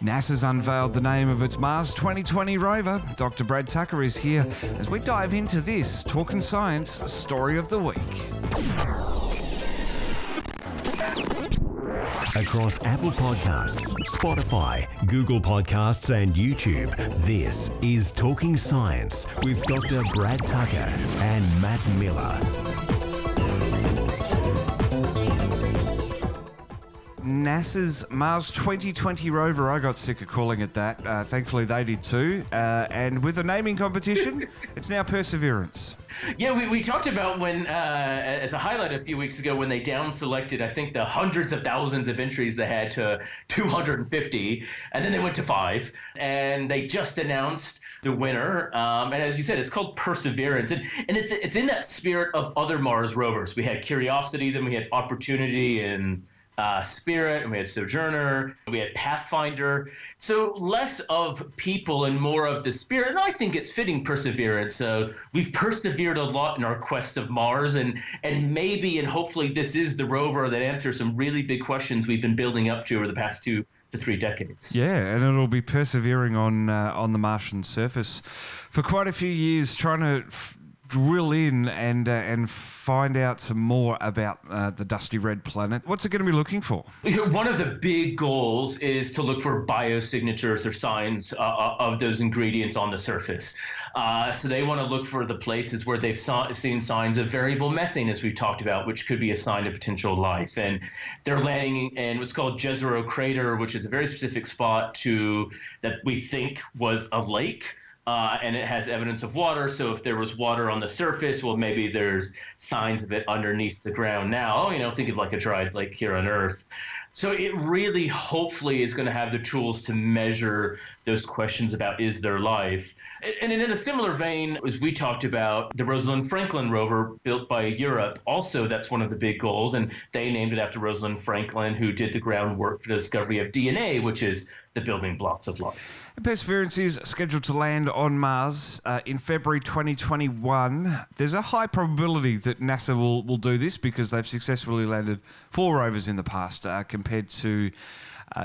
NASA's unveiled the name of its Mars 2020 rover. Dr. Brad Tucker is here as we dive into this Talkin' Science Story of the Week. Across Apple Podcasts, Spotify, Google Podcasts and YouTube, this is Talking Science with Dr. Brad Tucker and Matt Miller. NASA's Mars 2020 rover, I got sick of calling it that. Thankfully they did too. And with a naming competition, it's now Perseverance. Yeah, we talked about when, as a highlight a few weeks ago, when they down-selected, I think, the hundreds of thousands of entries they had to 250, and then they went to 5, and they just announced the winner. And as you said, it's called Perseverance, and it's in that spirit of other Mars rovers. We had Curiosity, then we had Opportunity, and Spirit, and we had Sojourner, we had Pathfinder. So less of people and more of the spirit. And I think it's fitting Perseverance. So we've persevered a lot in our quest of Mars, and maybe and hopefully this is the rover that answers some really big questions we've been building up to over the past 2 to 3 decades. Yeah, and it'll be persevering on the Martian surface for quite a few years, trying to drill in and find out some more about the dusty red planet. What's it going to be looking for? One of the big goals is to look for biosignatures or signs of those ingredients on the surface. So they want to look for the places where they've seen signs of variable methane, as we've talked about, which could be a sign of potential life. And they're landing in what's called Jezero Crater, which is a very specific spot that we think was a lake. And it has evidence of water, so if there was water on the surface, well, maybe there's signs of it underneath the ground now. Think of like a dried lake here on Earth. So it really, hopefully, is going to have the tools to measure those questions about, is there life? And in a similar vein, as we talked about, the Rosalind Franklin rover built by Europe, also that's one of the big goals, and they named it after Rosalind Franklin, who did the groundwork for the discovery of DNA, which is the building blocks of life. Perseverance is scheduled to land on Mars in February 2021. There's a high probability that NASA will do this because they've successfully landed 4 rovers in the past compared to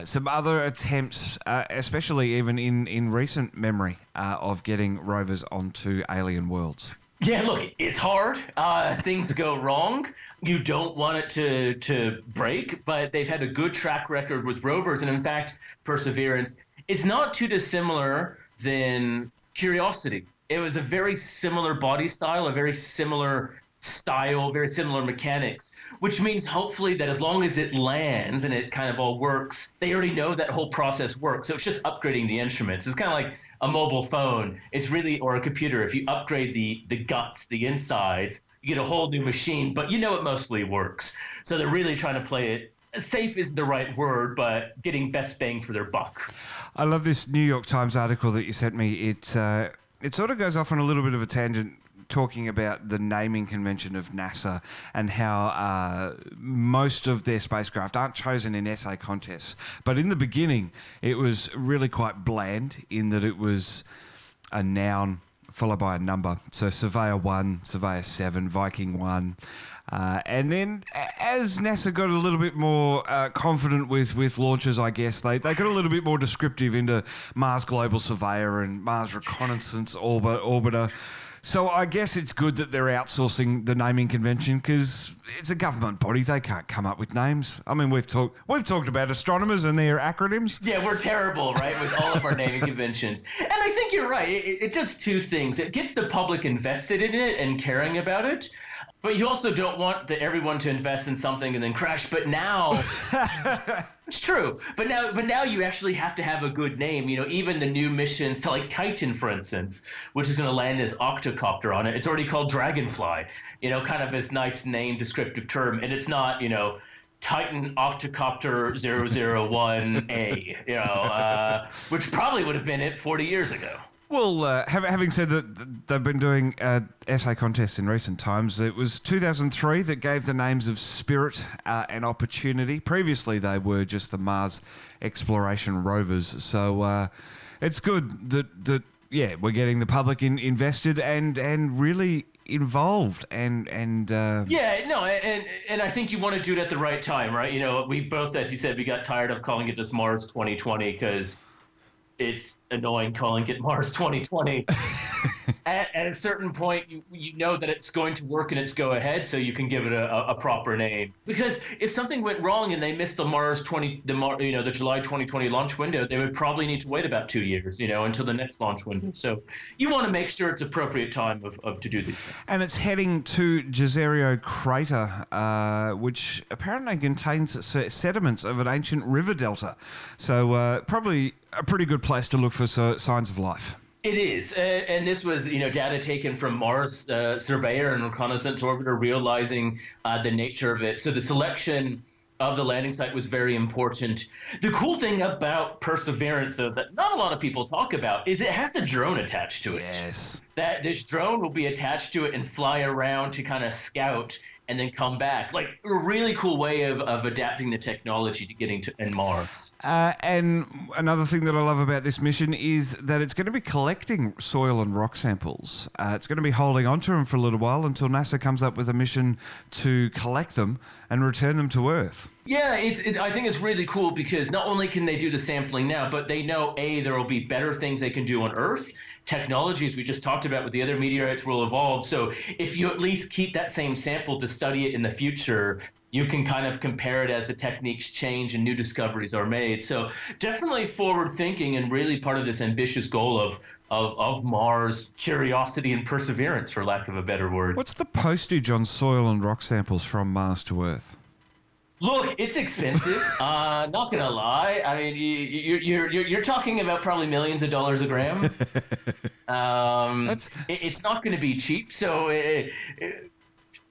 some other attempts, especially even in recent memory, of getting rovers onto alien worlds. Yeah, look, it's hard. Things go wrong. You don't want it to break, but they've had a good track record with rovers. And in fact, Perseverance is not too dissimilar than Curiosity. It was a very similar body style, a very similar style, very similar mechanics, which means hopefully that as long as it lands and it kind of all works, they already know that whole process works. So it's just upgrading the instruments. It's kind of like a mobile phone. It's really, or a computer. If you upgrade the guts, the insides, you get a whole new machine, but it mostly works. So they're really trying to play it. Safe isn't the right word, but getting best bang for their buck. I love this New York Times article that you sent me. It sort of goes off on a little bit of a tangent, talking about the naming convention of NASA and how most of their spacecraft aren't chosen in essay contests. But in the beginning, it was really quite bland in that it was a noun followed by a number. So Surveyor 1, Surveyor 7, Viking 1. And then as NASA got a little bit more confident with launches, I guess, they got a little bit more descriptive into Mars Global Surveyor and Mars Reconnaissance Orbiter. So I guess it's good that they're outsourcing the naming convention because it's a government body. They can't come up with names. I mean, we've talked about astronomers and their acronyms. Yeah, we're terrible, right, with all of our naming conventions. And I think you're right. It does 2 things. It gets the public invested in it and caring about it. But you also don't want everyone to invest in something and then crash. But now, it's true. But now you actually have to have a good name. Even the new missions to like Titan, for instance, which is going to land as octocopter on it. It's already called Dragonfly. Kind of this nice name, descriptive term, and it's not Titan Octocopter 001A. Which probably would have been it 40 years ago. Well, having said that they've been doing essay contests in recent times, it was 2003 that gave the names of Spirit and Opportunity. Previously, they were just the Mars exploration rovers. So it's good that we're getting the public invested and really involved and Yeah, no, and I think you want to do it at the right time, right? You know, we both, as you said, we got tired of calling it this Mars 2020 because it's annoying calling it Mars 2020. At a certain point, you know that it's going to work and it's go ahead, so you can give it a proper name. Because if something went wrong and they missed the the July 2020 launch window, they would probably need to wait about 2 years, until the next launch window. So you want to make sure it's appropriate time of to do these things. And it's heading to Jezero Crater, which apparently contains sediments of an ancient river delta. So probably a pretty good place to look for signs of life. It is, and this was, data taken from Mars Surveyor and Reconnaissance Orbiter, realizing the nature of it. So the selection of the landing site was very important. The cool thing about Perseverance, though, that not a lot of people talk about, is it has a drone attached to it. Yes. That this drone will be attached to it and fly around to kind of scout and then come back. Like a really cool way of adapting the technology to getting to Mars. And another thing that I love about this mission is that it's going to be collecting soil and rock samples. It's going to be holding onto them for a little while until NASA comes up with a mission to collect them and return them to Earth. Yeah, I think it's really cool because not only can they do the sampling now, but they know, there will be better things they can do on Earth. Technologies we just talked about with the other meteorites will evolve. So if you at least keep that same sample to study it in the future, you can kind of compare it as the techniques change and new discoveries are made. So definitely forward thinking and really part of this ambitious goal of Mars curiosity and perseverance, for lack of a better word. What's the postage on soil and rock samples from Mars to Earth? Look, it's expensive. Not gonna lie. I mean, you're talking about probably millions of dollars a gram. It's not going to be cheap. So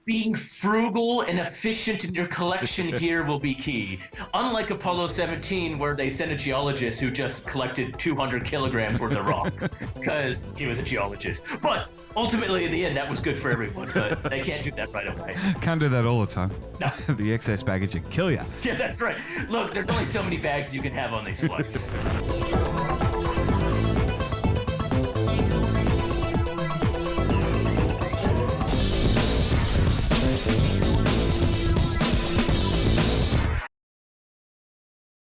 being frugal and efficient in your collection here will be key. Unlike Apollo 17, where they sent a geologist who just collected 200 kilograms worth of rock because he was a geologist. But ultimately, in the end, that was good for everyone. But they can't do that right away. Can't do that all the time. No. The excess baggage will kill you. Yeah, that's right. Look, there's only so many bags you can have on these flights.